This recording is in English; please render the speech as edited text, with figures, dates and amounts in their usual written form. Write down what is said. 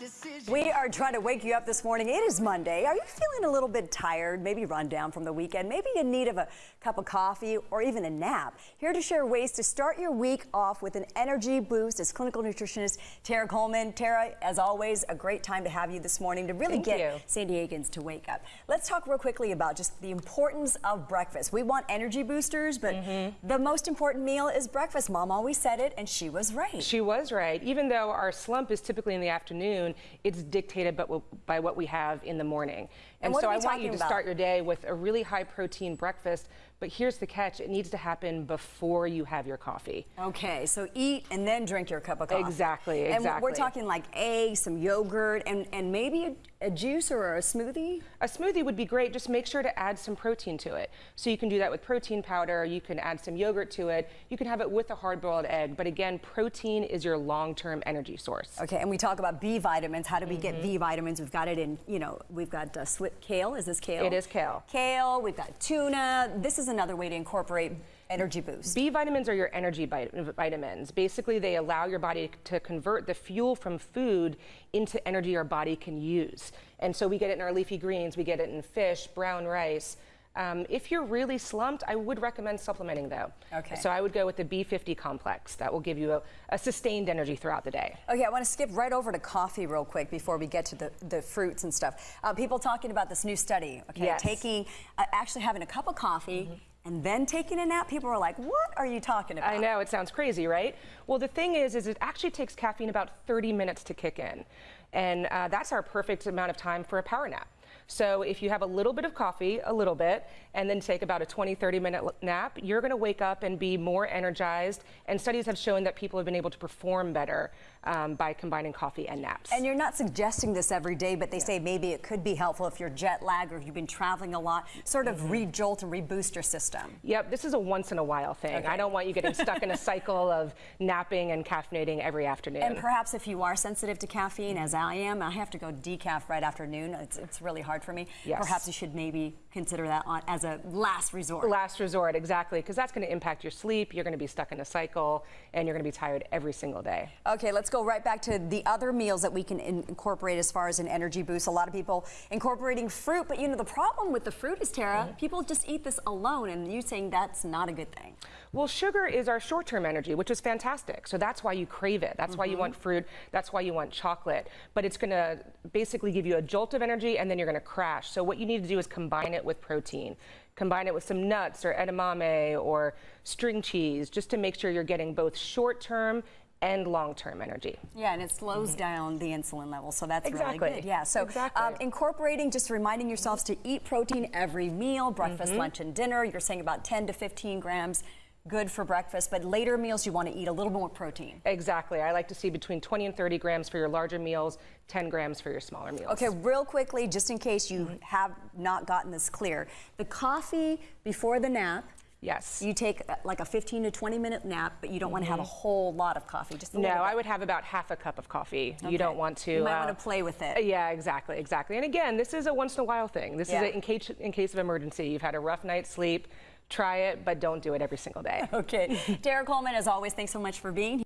decision. We are trying to wake you up this morning. It is Monday. Are you feeling a little bit tired, maybe run down from the weekend, maybe in need of a cup of coffee or even a nap? Here to share ways to start your week off with an energy boost is clinical nutritionist Tara Coleman. Tara, as always, a great time to have you this morning to really get San Diegans to wake up. Let's talk real quickly about just the importance of breakfast. We want energy boosters, but the most important meal is breakfast. Mom always said it, and she was right. She was right. Even though our slump is typically in the afternoon, it's dictated by what we have in the morning. And so I want you to start your day with a really high protein breakfast, but here's the catch, it needs to happen before you have your coffee. Okay, so eat and then drink your cup of coffee. Exactly. And we're talking like eggs, some yogurt, and maybe a juice or a smoothie? A smoothie would be great. Just make sure to add some protein to it. So you can do that with protein powder, you can add some yogurt to it, you can have it with a hard-boiled egg, but again, protein is your long-term energy source. Okay, and we talk about B vitamins. How do we get B vitamins? We've got it in, we've got kale. Is this kale? It is kale. Kale, we've got tuna. This is another way to incorporate energy boost. B vitamins are your energy vitamins. Basically, they allow your body to convert the fuel from food into energy our body can use. And so we get it in our leafy greens, we get it in fish, brown rice. If you're really slumped, I would recommend supplementing though. Okay. So I would go with the B50 complex. That will give you a sustained energy throughout the day. Okay, I want to skip right over to coffee real quick before we get to the fruits and stuff. People talking about this new study, okay? Yes. Actually having a cup of coffee and then taking a nap. People are like, what are you talking about? I know, it sounds crazy, right? Well, the thing is it actually takes caffeine about 30 minutes to kick in. And that's our perfect amount of time for a power nap. So if you have a little bit of coffee, and then take about a 20-30 minute nap, you're going to wake up and be more energized. And studies have shown that people have been able to perform better by combining coffee and naps. And you're not suggesting this every day, but they say maybe it could be helpful if you're jet lagged or if you've been traveling a lot, sort of re-jolt and reboost your system. Yep, this is a once in a while thing. Okay. I don't want you getting stuck in a cycle of napping and caffeinating every afternoon. And perhaps if you are sensitive to caffeine, as I am, I have to go decaf right after noon. It's really hard for me. Yes. Perhaps you should maybe consider that as a last resort. Last resort, exactly, because that's going to impact your sleep. You're going to be stuck in a cycle, and you're going to be tired every single day. Okay, let's go right back to the other meals that we can incorporate as far as an energy boost. A lot of people incorporating fruit, but the problem with the fruit is, Tara, people just eat this alone, and you're saying that's not a good thing. Well, sugar is our short-term energy, which is fantastic. So that's why you crave it. That's why you want fruit. That's why you want chocolate. But it's going to basically give you a jolt of energy, and then you're going to crash. So what you need to do is combine it with protein. Combine it with some nuts or edamame or string cheese, just to make sure you're getting both short-term and long-term energy. Yeah, and it slows down the insulin level, so that's really good. Yeah, so incorporating, just reminding yourselves to eat protein every meal, breakfast, lunch, and dinner. You're saying about 10 to 15 grams. Good for breakfast, but later meals you want to eat a little more protein. Exactly. I like to see between 20 and 30 grams for your larger meals, 10 grams for your smaller meals. Okay, real quickly, just in case you have not gotten this clear, the coffee before the nap. Yes. You take like a 15 to 20 minute nap, but you don't want to have a whole lot of coffee. Just a little bit. I would have about half a cup of coffee. Okay. You don't want to. You might want to play with it. Yeah, exactly. And again, this is a once in a while thing. This is in case of emergency. You've had a rough night's sleep. Try it, but don't do it every single day. Okay. Tara Coleman, as always, thanks so much for being here.